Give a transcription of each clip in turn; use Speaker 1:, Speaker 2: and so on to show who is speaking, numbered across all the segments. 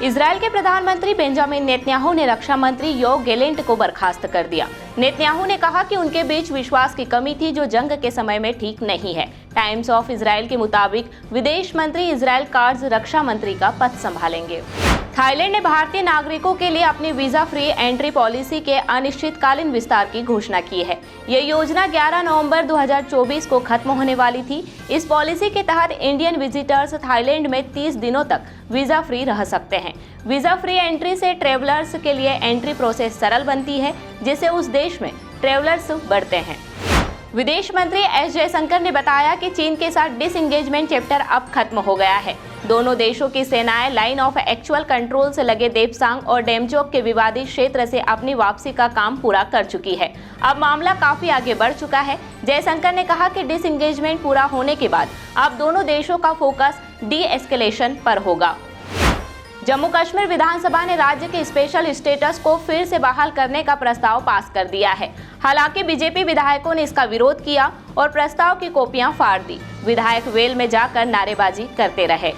Speaker 1: Israel के प्रधानमंत्री Benjamin Netanyahu ने रक्षा मंत्री योव गैलेंट को बर्खास्त कर दिया। नेतन्याहू ने कहा कि उनके बीच विश्वास की कमी थी जो जंग के समय में ठीक नहीं है। टाइम्स ऑफ इजरायल के मुताबिक विदेश मंत्री इजरायल कार्ड्स रक्षा मंत्री का पद संभालेंगे। थाईलैंड ने भारतीय नागरिकों के लिए अपनी वीजा फ्री एंट्री पॉलिसी के अनिश्चितकालीन विस्तार की घोषणा की है। ये योजना 11 नवंबर 2024 को खत्म होने वाली थी। इस पॉलिसी के तहत इंडियन विजिटर्स थाईलैंड में 30 दिनों तक वीजा फ्री रह सकते हैं। वीजा फ्री एंट्री से ट्रेवलर्स के लिए एंट्री प्रोसेस सरल बनती है, जिससे उस देश में ट्रेवलर्स बढ़ते हैं। विदेश मंत्री एस जयशंकर ने बताया कि चीन के साथ डिसएंगेजमेंट चैप्टर अब खत्म हो गया है। दोनों देशों की सेनाएं लाइन ऑफ एक्चुअल कंट्रोल से लगे देपसांग और डेमचोक के विवादित क्षेत्र से अपनी वापसी का काम पूरा कर चुकी है। अब मामला काफी आगे बढ़ चुका है। जयशंकर ने कहा कि डिसएंगेजमेंट पूरा होने के बाद अब दोनों देशों का फोकस डी एस्केलेशन पर होगा। जम्मू कश्मीर विधानसभा ने राज्य के स्पेशल स्टेटस को फिर से बहाल करने का प्रस्ताव पास कर दिया है। हालांकि बीजेपी विधायकों ने इसका विरोध किया और प्रस्ताव की कॉपियां फाड़ दी। विधायक वेल में जाकर नारेबाजी करते रहे।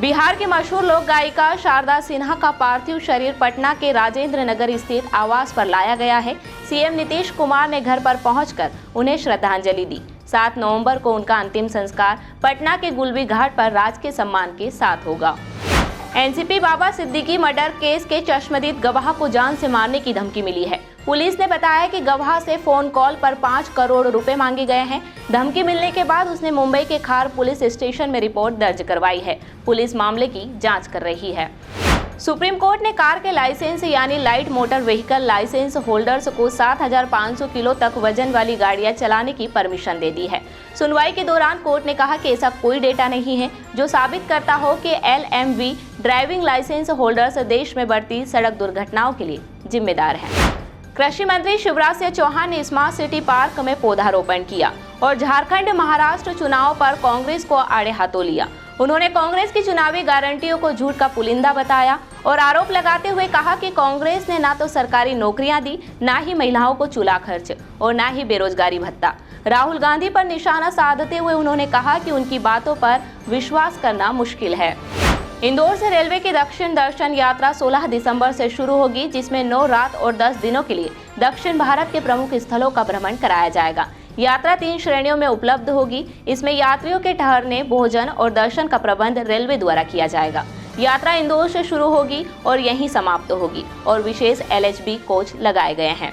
Speaker 1: बिहार की मशहूर लोक गायिका शारदा सिन्हा का पार्थिव शरीर पटना के राजेंद्र नगर स्थित आवास पर लाया गया है। सीएम नीतीश कुमार ने घर पर पहुंचकर उन्हें श्रद्धांजलि दी। 7 नवंबर को उनका अंतिम संस्कार पटना के गुलबी घाट पर राजकीय सम्मान के साथ होगा। एनसीपी बाबा सिद्दीकी मर्डर केस के चश्मदीद गवाह को जान से मारने की धमकी मिली है। पुलिस ने बताया कि गवाह से फोन कॉल पर 5 करोड़ रुपए मांगे गए हैं। धमकी मिलने के बाद उसने मुंबई के खार पुलिस स्टेशन में रिपोर्ट दर्ज करवाई है। पुलिस मामले की जांच कर रही है। सुप्रीम कोर्ट ने कार के लाइसेंस यानी light motor vehicle licence holders को 7,500 किलो तक वजन वाली गाड़ियां चलाने की परमिशन दे दी है। सुनवाई के दौरान कोर्ट ने कहा कि ऐसा कोई डेटा नहीं है जो साबित करता हो कि LMV ड्राइविंग लाइसेंस होल्डर्स देश में बढ़ती सड़क दुर्घटनाओं के लिए जिम्मेदार हैं। कृषि मंत्री शिवराज सिंह चौहान ने स्मार्ट सिटी पार्क में पौधारोपण किया और झारखंड महाराष्ट्र चुनाव पर कांग्रेस को आड़े हाथों लिया। उन्होंने कांग्रेस की चुनावी गारंटियों को झूठ का पुलिंदा बताया और आरोप लगाते हुए कहा कि कांग्रेस ने ना तो सरकारी नौकरियां दी, ना ही महिलाओं को चूल्हा खर्च और ना ही बेरोजगारी भत्ता। राहुल गांधी पर निशाना साधते हुए उन्होंने कहा कि उनकी बातों पर विश्वास करना मुश्किल है। इंदौर से रेलवे की दक्षिण दर्शन यात्रा 16 दिसंबर से शुरू होगी, जिसमें 9 रात और 10 दिनों के लिए दक्षिण भारत के प्रमुख स्थलों का भ्रमण कराया जाएगा। यात्रा 3 श्रेणियों में उपलब्ध होगी। इसमें यात्रियों के ठहरने, भोजन और दर्शन का प्रबंध रेलवे द्वारा किया जाएगा। यात्रा इंदौर से शुरू होगी और यहीं समाप्त होगी और विशेष LHB कोच लगाए गए हैं।